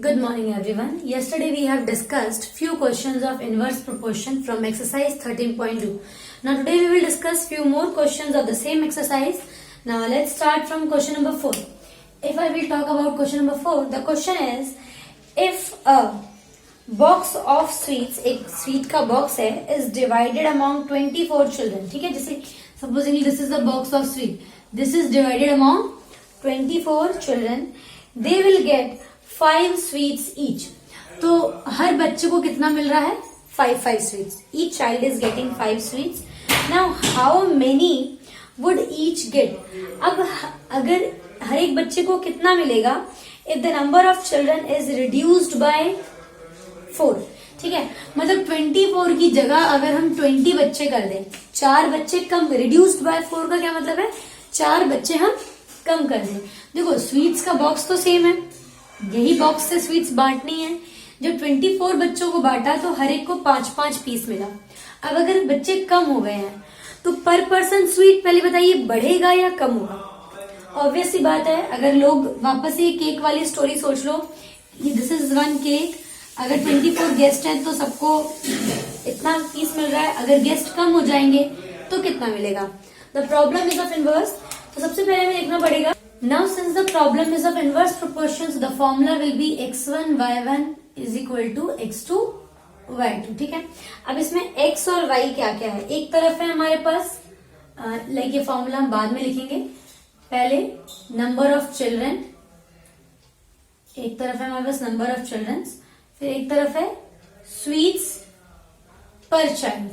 Good morning everyone. Yesterday we have discussed few questions of inverse proportion from exercise 13.2. Now today we will discuss few more questions of the same exercise. Now let's start from question number 4. If I will talk about question number 4, the question is if a box of sweets, एक sweet का box है, is divided among 24 children. ठीक है, जैसे supposingly this is the box of sweet. This is divided among 24 children. They will get 5 sweets each. तो हर बच्चे को कितना मिल रहा है? 5 sweets. Each child is getting 5 sweets. Now how many would each get? अब अगर हर एक बच्चे को कितना मिलेगा? If the number of children is reduced by 4. ठीक है, मतलब 24 की जगह अगर हम 20 बच्चे कर दें, 4 बच्चे कम. reduced by 4 का क्या मतलब है? 4 बच्चे हम कम कर दें. देखो स्वीट्स का बॉक्स तो सेम है, यही बॉक्स से स्वीट्स बांटनी है. जब 24 बच्चों को बांटा तो हर एक को 5 पीस मिला. अब अगर बच्चे कम हो गए हैं तो पर पर्सन स्वीट पहले बताइए बढ़ेगा या कम होगा? ऑब्वियस सी बात है. अगर लोग वापस ये केक वाली स्टोरी सोच लो, दिस इज 1 केक. अगर 24 गेस्ट हैं तो सबको इतना पीस मिल रहा है. अगर गेस्ट कम हो जाएंगे तो कितना मिलेगा? The problem is of inverse. तो सबसे पहले हमें देखना पड़ेगा. Now since the problem is of inverse proportions, the formula will be x1 y1 is equal to x2 y2. ठीक है, अब इसमें x और y क्या क्या है? एक तरफ है हमारे पास लाइक ये फॉर्मूला हम बाद में लिखेंगे. पहले नंबर ऑफ चिल्ड्रन, एक तरफ है हमारे पास नंबर ऑफ चिल्ड्रन, फिर एक तरफ है स्वीट्स पर चाइल्ड.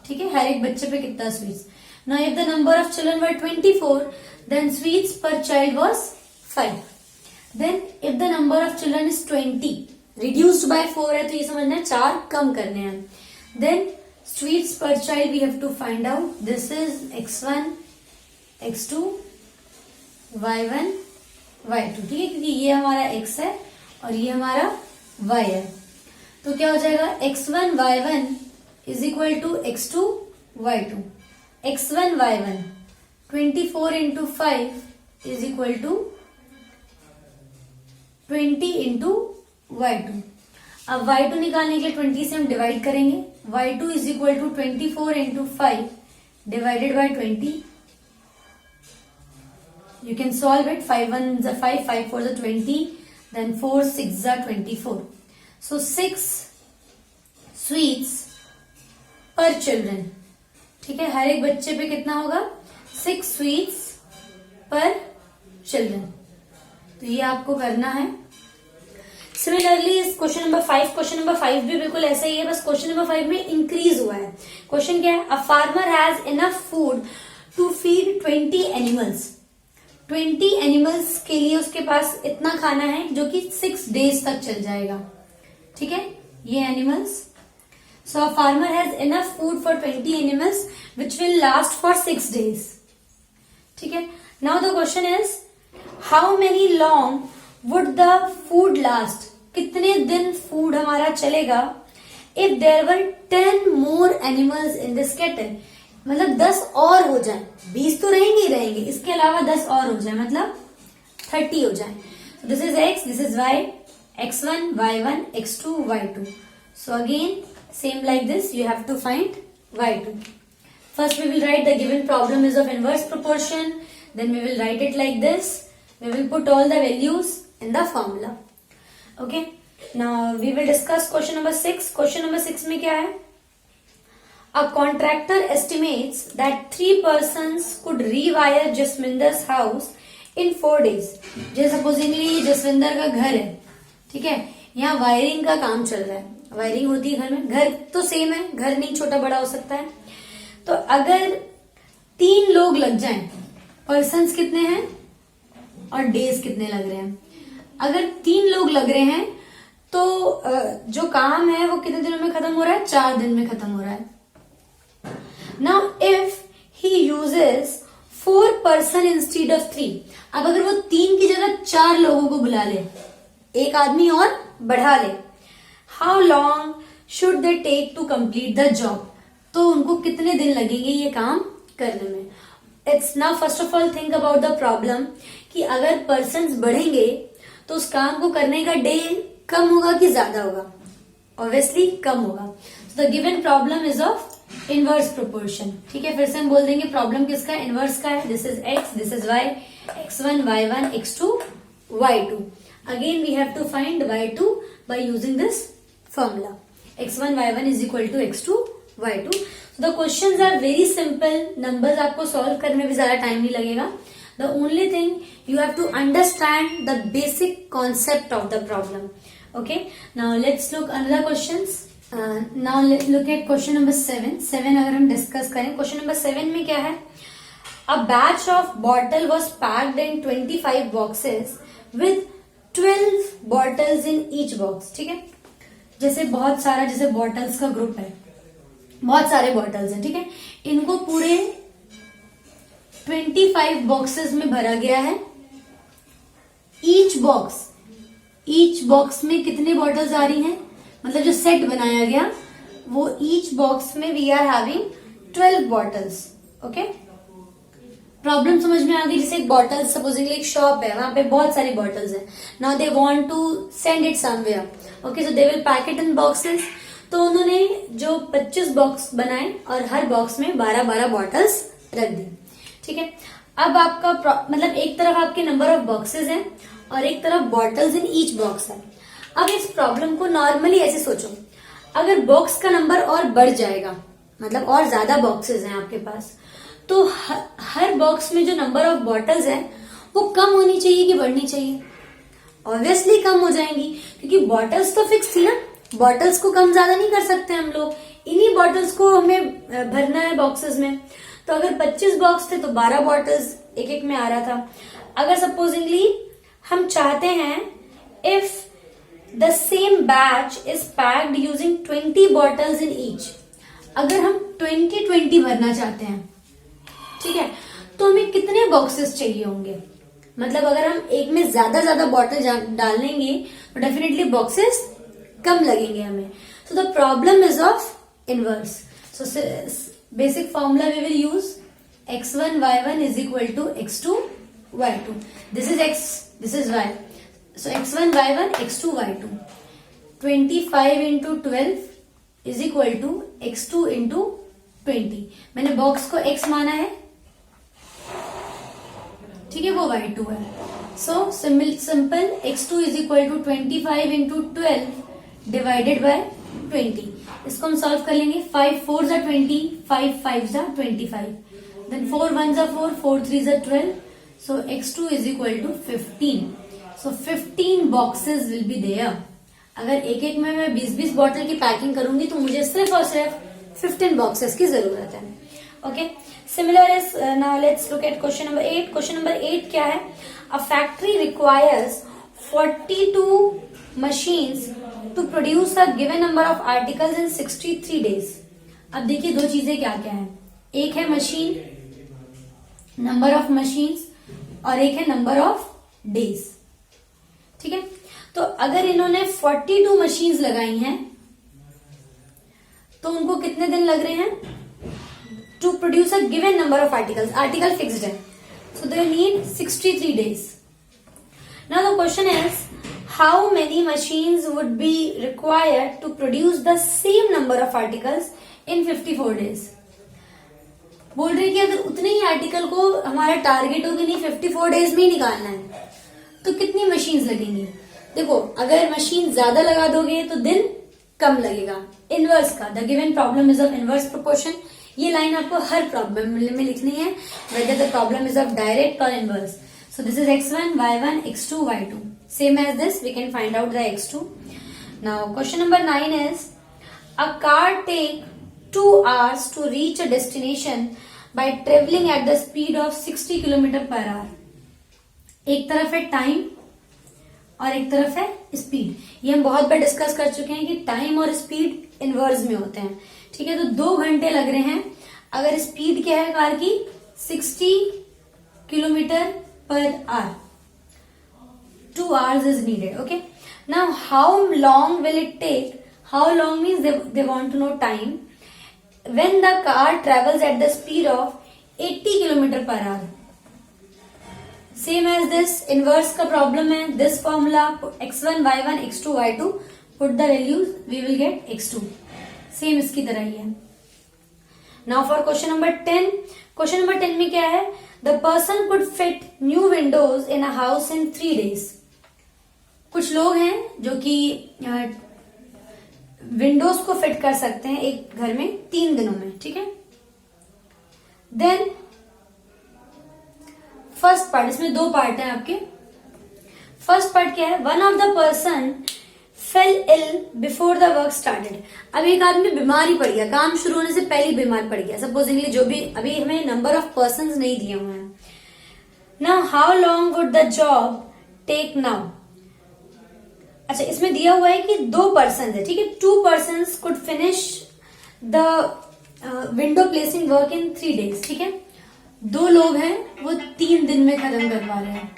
ठीक है, हर एक बच्चे पे कितना sweets. Now if the number of children were 24, then sweets per child was 5. Then if the number of children is 20, reduced by 4 है तो ये समझना है 4 कम करने हैं. Then sweets per child we have to find out. This is x1, x2, y1, y2. ठीक है, क्योंकि ये हमारा x है और ये हमारा y है. तो क्या हो जाएगा? x1 y1 is equal to x2 y2. x1 y1 24 into 5 is equal to 20 into y2. अब y2 निकालने के लिए 20 से हम डिवाइड करेंगे. y2 is equal to 24 into 5 divided by 20. You can solve it. 5 1s are 5, 5 4s are 20, then 4 6s are 24. So 6 sweets per children. ठीक है, हर एक बच्चे पे कितना होगा? 6 स्वीट्स पर चिल्ड्रन. तो ये आपको करना है. सिमिलरली इस क्वेश्चन नंबर 5 भी बिल्कुल ऐसा ही है, बस क्वेश्चन नंबर 5 में इंक्रीज हुआ है. क्वेश्चन क्या है? A farmer has enough food to feed 20 animals. 20 animals के लिए उसके पास इतना खाना है जो कि 6 days तक चल जाएगा. ठीक है, ये animals. So a farmer has enough food for 20 animals which will last for 6 days. ठीक है. Now the question is how many long would the food last? कितने दिन फूड हमारा चलेगा if there were 10 more animals in this kettle? मतलब 10 और हो जाए. 20 तो रहेंगे ही रहेंगे, इसके अलावा 10 और हो जाए, मतलब 30 हो जाए. So this is x, this is y, x1 y1 x2 y2. So again same like this you have to find y2. First we will write the given problem is of inverse proportion, then we will write it like this. We will put all the values in the formula. Okay, now we will discuss question number 6. Question number 6 में क्या है? A contractor estimates that 3 persons could rewire Jasminder's house in 4 days. जैसे supposingly Jaswinder का घर है, ठीक है, यहाँ वायरिंग का काम चल रहा है. वायरिंग होती है घर में, घर तो सेम है, घर नहीं छोटा बड़ा हो सकता है. तो अगर 3 लोग लग जाएं, पर्सन्स कितने हैं और डेज कितने लग रहे हैं? अगर 3 लोग लग रहे हैं तो जो काम है वो कितने दिनों में खत्म हो रहा है? 4 दिन में खत्म हो रहा है. Now if he uses 4 person instead of 3. अब अगर वो 3 की जगह 4 लोगों को बुला ले, एक आदमी और बढ़ा ले, how long should they take to complete the job? तो उनको कितने दिन लगेंगे ये काम करने में? It's now first of all think about the problem कि अगर पर्सन्स बढ़ेंगे तो उस काम को करने का डे कम होगा कि ज्यादा होगा? ऑब्वियसली कम होगा। The given problem is of inverse proportion. ठीक है, फिर से हम बोल देंगे प्रॉब्लम किसका है? इनवर्स का है। This is x, this is y, x1 y1 x2 y2। Again we have to find y2 by using this formula. x1 y1 is equal to x2 y2। The questions are very simple, numbers आपको सॉल्व करने में भी ज्यादा time नहीं लगेगा। The only thing you have to understand the basic concept of the problem. Okay, now let's look another questions. Now let's look at question number 7. 7 अगर हम डिस्कस करें, क्वेश्चन नंबर 7 में क्या है? A batch of bottle was packed in 25 boxes with 12 bottles in each box. ठीक है, जैसे बहुत सारा, जैसे बॉटल्स का ग्रुप है, बहुत सारे बॉटल्स हैं। ठीक है, इनको पूरे 25 बॉक्सेस में भरा गया है। ईच बॉक्स में कितने बॉटल्स आ रही हैं? मतलब जो सेट बनाया गया वो ईच बॉक्स में we are having 12 bottles. Okay, problem समझ में आ गई? जैसे एक बॉटल, सपोजिंगली एक शॉप है, वहां पे बहुत सारी बॉटल्स है। Now they want to send it somewhere. Okay, so they will pack it in boxes. तो उन्होंने जो 25 बॉक्स बनाए और हर बॉक्स में 12-12 बॉटल्स रख दी। ठीक है, अब आपका मतलब एक तरफ आपके नंबर ऑफ बॉक्सेस हैं और एक तरफ बॉटल्स इन ईच बॉक्स है। अब इस प्रॉब्लम को नॉर्मली ऐसे सोचो, अगर बॉक्स का नंबर और बढ़ जाएगा, मतलब और ज्यादा बॉक्सेस हैं आपके पास, तो हर बॉक्स में जो नंबर ऑफ बॉटल्स है वो कम होनी चाहिए कि बढ़नी चाहिए? ऑब्वियसली कम हो जाएंगी, क्योंकि बॉटल्स तो फिक्स थी ना। बॉटल्स को कम ज्यादा नहीं कर सकते हम लोग, इन्हीं बॉटल्स को हमें भरना है बॉक्सेस में। तो अगर 25 बॉक्स थे तो 12 बॉटल्स एक एक में आ रहा था। अगर सपोजिंगली हम चाहते हैं if the same batch is packed using 20 bottles in each, अगर हम 20-20 भरना चाहते हैं, ठीक है, तो हमें कितने बॉक्सेस चाहिए होंगे? मतलब अगर हम एक में ज्यादा बॉटल डाल लेंगे तो डेफिनेटली बॉक्सेस कम लगेंगे हमें। So the problem is of inverse. So basic formula we will use x1 y1 is equal to x2 y2. This is x, this is y. So x1 y1 x2 y2. 25 into 12 is equal to x2 into 20. मैंने box को x माना है, ठीक है, वो y2 है। So simple x2 is equal to 25 into 12 divided by 20. इसको हम सॉल्व कर लेंगे। 5 4s are 20, 5 5s are 25. Then 4 1s are 4, 4 3s are 12. So x2 is equal to 15. So 15 boxes will be there. अगर एक एक में मैं 20-20 बॉटल की पैकिंग करूंगी तो मुझे सिर्फ और सिर्फ 15 बॉक्सेस की जरूरत है। Okay, similar is now let's look at question number 8। Question number 8 क्या है? A factory requires 42 machines to produce a given number of articles in 63 days. अब देखिए दो चीजें क्या क्या है, एक है मशीन, नंबर ऑफ मशीन्स, और एक है नंबर ऑफ डेज। ठीक है, तो अगर इन्होंने 42 मशीन्स लगाई हैं तो उनको कितने दिन लग रहे हैं? To produce a given number of articles, article fixed है, so they need 63 days. Now the question is how many machines would be required to produce the same number of articles in 54 days. बोल रही कि अगर उतने ही article को हमारा target हो कि नहीं 54 डेज में ही निकालना है तो कितनी मशीन्स लगेंगी? देखो, अगर मशीन ज्यादा लगा दोगे तो दिन कम लगेगा। इनवर्स का, the given problem is of inverse proportion, ये लाइन आपको हर प्रॉब्लम में लिखनी है, weather the problem is of direct और inverse. So this is x1, y1, x2, y2. Same as this, we can find out the x2. Now question number 9 is, a car take 2 hours to reach a destination by traveling at the speed of 60 km per hour. एक तरफ है time और एक तरफ है speed. ये हम बहुत बार डिस्कस कर चुके हैं कि टाइम और स्पीड इनवर्स में होते हैं। ठीक है, तो 2 घंटे लग रहे हैं। अगर स्पीड क्या है कार की? 60 kilometre per hour. 2 hours is needed. Okay. Now, how long will it take? How long means they want to know time. When the car travels at the speed of 80 km per hour. Same as this inverse का problem है, this formula x1 y1 x2 y2, put the values we will get x2, same इसकी तरह ही है। Now for question number 10, question number 10 में क्या है, the person could fit new windows in a house in 3 days। कुछ लोग हैं जो कि विंडोज को फिट कर सकते हैं एक घर में 3 दिनों में, ठीक है। देन फर्स्ट पार्ट, इसमें 2 पार्ट हैं आपके। फर्स्ट पार्ट क्या है, one of the person fell ill before the work started. अब एक आदमी बीमार ही पड़ गया, काम शुरू होने से पहले ही बीमार पड़ गया, सपोजिंगली, जो भी, अभी हमें नंबर ऑफ पर्सन्स नहीं दिए हुए हैं। Now how long would the job take now. अच्छा, इसमें दिया हुआ है कि 2 पर्सन है, ठीक है, 2 person could finish the window placing work in 3 days, ठीक है। 2 लोग हैं, वो 3 दिन में खत्म करवा रहे हैं।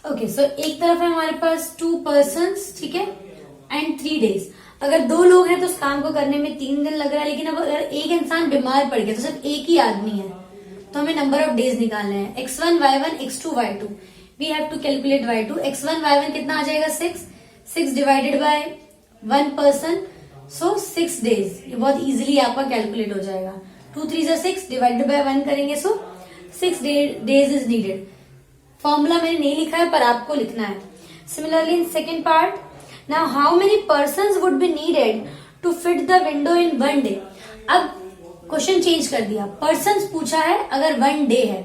ओके, सो एक तरफ है हमारे पास 2 पर्सन्स, ठीक है, एंड 3 days। अगर 2 लोग हैं तो उस काम को करने में 3 दिन लग रहा है, लेकिन अब अगर एक इंसान बीमार पड़ गया तो सिर्फ एक ही आदमी है, तो हमें नंबर ऑफ डेज निकालने हैं। x1 y1 x2 y2, we have to calculate y2। x1 y1 कितना आ जाएगा, 6 divided by 1 person, so 6 days। ये बहुत इजीली आपका कैलकुलेट हो जाएगा। 2 3 6 डिवाइडेड बाय 1 करेंगे, so 6 days is needed. Formula मैंने नहीं लिखा है पर आपको लिखना है। Similarly in second part, now how many persons would be needed to fit the window in 1 day। अब क्वेश्चन चेंज कर दिया, पर्सन्स पूछा है, अगर 1 day है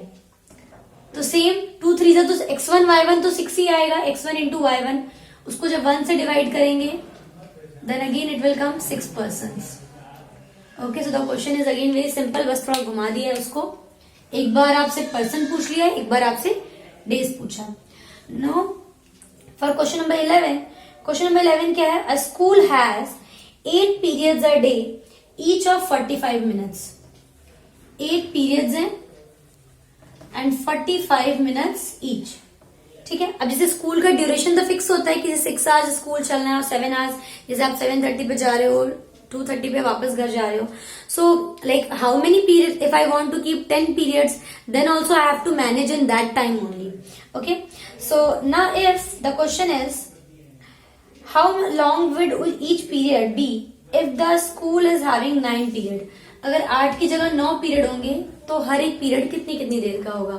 तो सेम 2 3 तो x1 y1 तो 6 ही आएगा, x1 इंटू y1, उसको जब 1 से डिवाइड करेंगे then again it will come 6 persons. Okay, so the question is again very simple, बस थोड़ा घुमा दिया है उसको। एक बार आपसे पर्सन पूछ लिया है, एक बार आपसे डेज पूछा। No for question number 11, question number 11 क्या है, a school has 8 periods a day, each of 45 minutes। 8 periods हैं एंड 45 minutes each, ठीक है। अब जैसे स्कूल का ड्यूरेशन तो फिक्स होता है कि 6 hours स्कूल चलना है और 7 hours, जैसे आप 7:30 पे जा रहे हो, 2:30 पे वापस घर जा रहे हो, so like how many period, if I want to keep 10 periods then also I have to manage in that time only. Okay, so now if the question is how long would each period be if the school is having 9 period। अगर 8 की जगह 9 period होंगे तो हर एक period कितनी कितनी देर का होगा।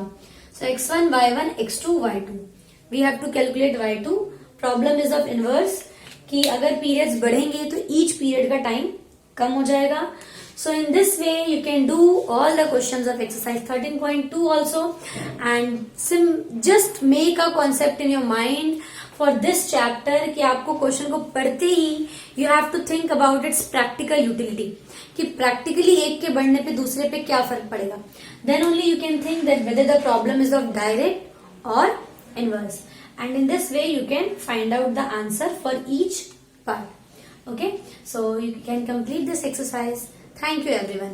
So x1 y1 x2 y2, we have to calculate y2। Problem is of inverse, कि अगर पीरियड्स बढ़ेंगे तो ईच पीरियड का टाइम कम हो जाएगा। So in this way you can do all the questions of exercise 13.2 also, and just make a concept in your mind for this chapter, कि आपको क्वेश्चन को पढ़ते ही you have to think about its practical utility, कि practically एक के बढ़ने पे दूसरे पे क्या फर्क पड़ेगा। Then only you can think that whether the problem is of direct और inverse, and in this way you can find out the answer for each part. Okay, so you can complete this exercise. Thank you everyone.